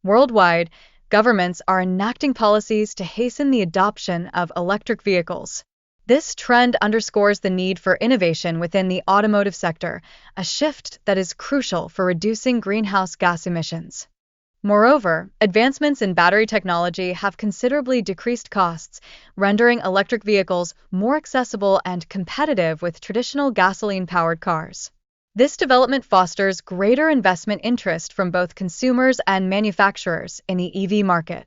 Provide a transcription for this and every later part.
Worldwide, governments are enacting policies to hasten the adoption of electric vehicles. This trend underscores the need for innovation within the automotive sector, a shift that is crucial for reducing greenhouse gas emissions. Moreover, advancements in battery technology have considerably decreased costs, rendering electric vehicles more accessible and competitive with traditional gasoline-powered cars. This development fosters greater investment interest from both consumers and manufacturers in the EV market.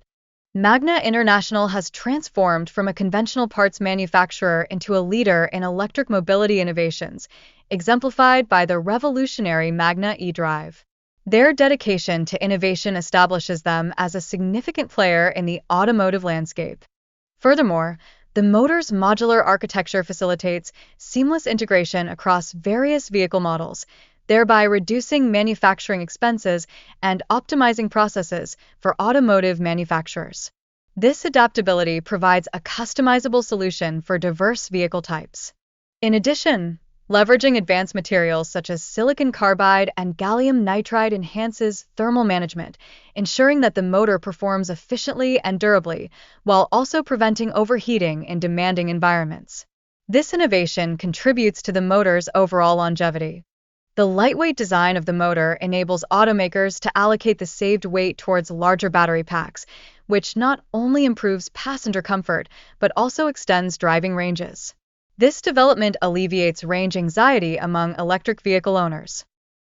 Magna International has transformed from a conventional parts manufacturer into a leader in electric mobility innovations, exemplified by the revolutionary Magna e-Drive. Their dedication to innovation establishes them as a significant player in the automotive landscape. Furthermore, the motor's modular architecture facilitates seamless integration across various vehicle models, thereby reducing manufacturing expenses and optimizing processes for automotive manufacturers. This adaptability provides a customizable solution for diverse vehicle types. In addition, leveraging advanced materials such as silicon carbide and gallium nitride enhances thermal management, ensuring that the motor performs efficiently and durably, while also preventing overheating in demanding environments. This innovation contributes to the motor's overall longevity. The lightweight design of the motor enables automakers to allocate the saved weight towards larger battery packs, which not only improves passenger comfort but also extends driving ranges. This development alleviates range anxiety among electric vehicle owners.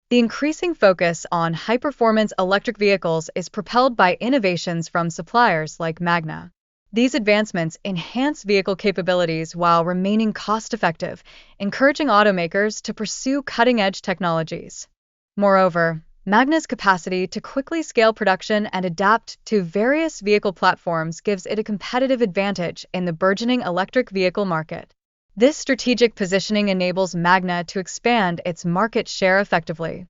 The increasing focus on high-performance electric vehicles is propelled by innovations from suppliers like Magna. These advancements enhance vehicle capabilities while remaining cost-effective, encouraging automakers to pursue cutting-edge technologies. Moreover, Magna's capacity to quickly scale production and adapt to various vehicle platforms gives it a competitive advantage in the burgeoning electric vehicle market. This strategic positioning enables Magna to expand its market share effectively.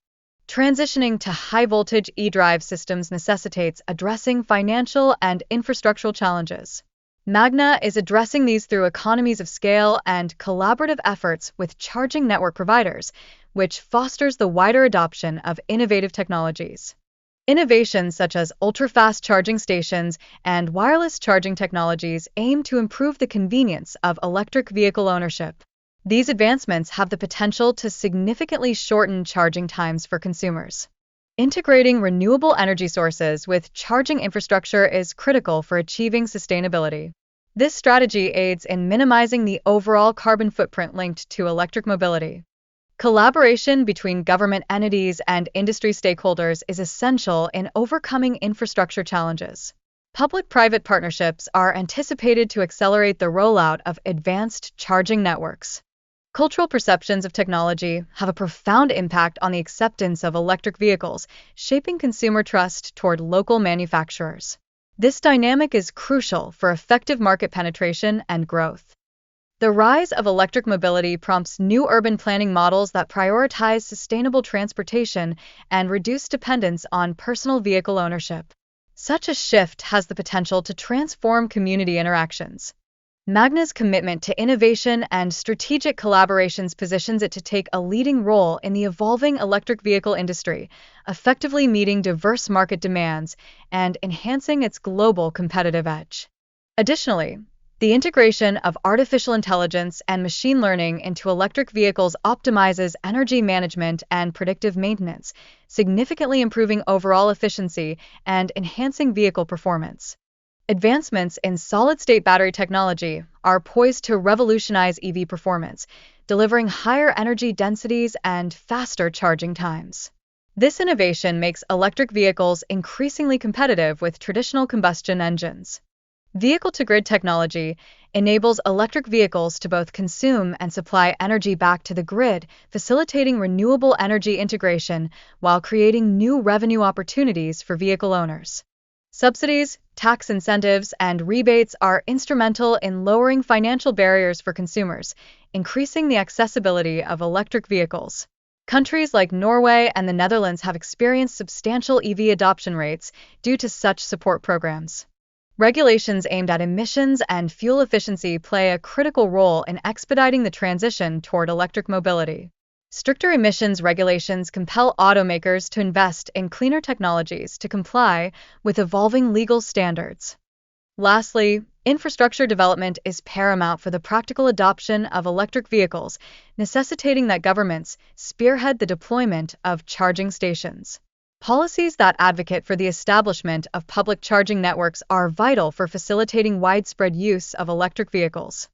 Transitioning to high-voltage e-drive systems necessitates addressing financial and infrastructural challenges. Magna is addressing these through economies of scale and collaborative efforts with charging network providers, which fosters the wider adoption of innovative technologies. Innovations such as ultra-fast charging stations and wireless charging technologies aim to improve the convenience of electric vehicle ownership. These advancements have the potential to significantly shorten charging times for consumers. Integrating renewable energy sources with charging infrastructure is critical for achieving sustainability. This strategy aids in minimizing the overall carbon footprint linked to electric mobility. Collaboration between government entities and industry stakeholders is essential in overcoming infrastructure challenges. Public-private partnerships are anticipated to accelerate the rollout of advanced charging networks. Cultural perceptions of technology have a profound impact on the acceptance of electric vehicles, shaping consumer trust toward local manufacturers. This dynamic is crucial for effective market penetration and growth. The rise of electric mobility prompts new urban planning models that prioritize sustainable transportation and reduce dependence on personal vehicle ownership. Such a shift has the potential to transform community interactions. Magna's commitment to innovation and strategic collaborations positions it to take a leading role in the evolving electric vehicle industry, effectively meeting diverse market demands and enhancing its global competitive edge. Additionally, the integration of artificial intelligence and machine learning into electric vehicles optimizes energy management and predictive maintenance, significantly improving overall efficiency and enhancing vehicle performance. Advancements in solid-state battery technology are poised to revolutionize EV performance, delivering higher energy densities and faster charging times. This innovation makes electric vehicles increasingly competitive with traditional combustion engines. Vehicle-to-grid technology enables electric vehicles to both consume and supply energy back to the grid, facilitating renewable energy integration while creating new revenue opportunities for vehicle owners. Subsidies, tax incentives, and rebates are instrumental in lowering financial barriers for consumers, increasing the accessibility of electric vehicles. Countries like Norway and the Netherlands have experienced substantial EV adoption rates due to such support programs. Regulations aimed at emissions and fuel efficiency play a critical role in expediting the transition toward electric mobility. Stricter emissions regulations compel automakers to invest in cleaner technologies to comply with evolving legal standards. Lastly, infrastructure development is paramount for the practical adoption of electric vehicles, necessitating that governments spearhead the deployment of charging stations. Policies that advocate for the establishment of public charging networks are vital for facilitating widespread use of electric vehicles.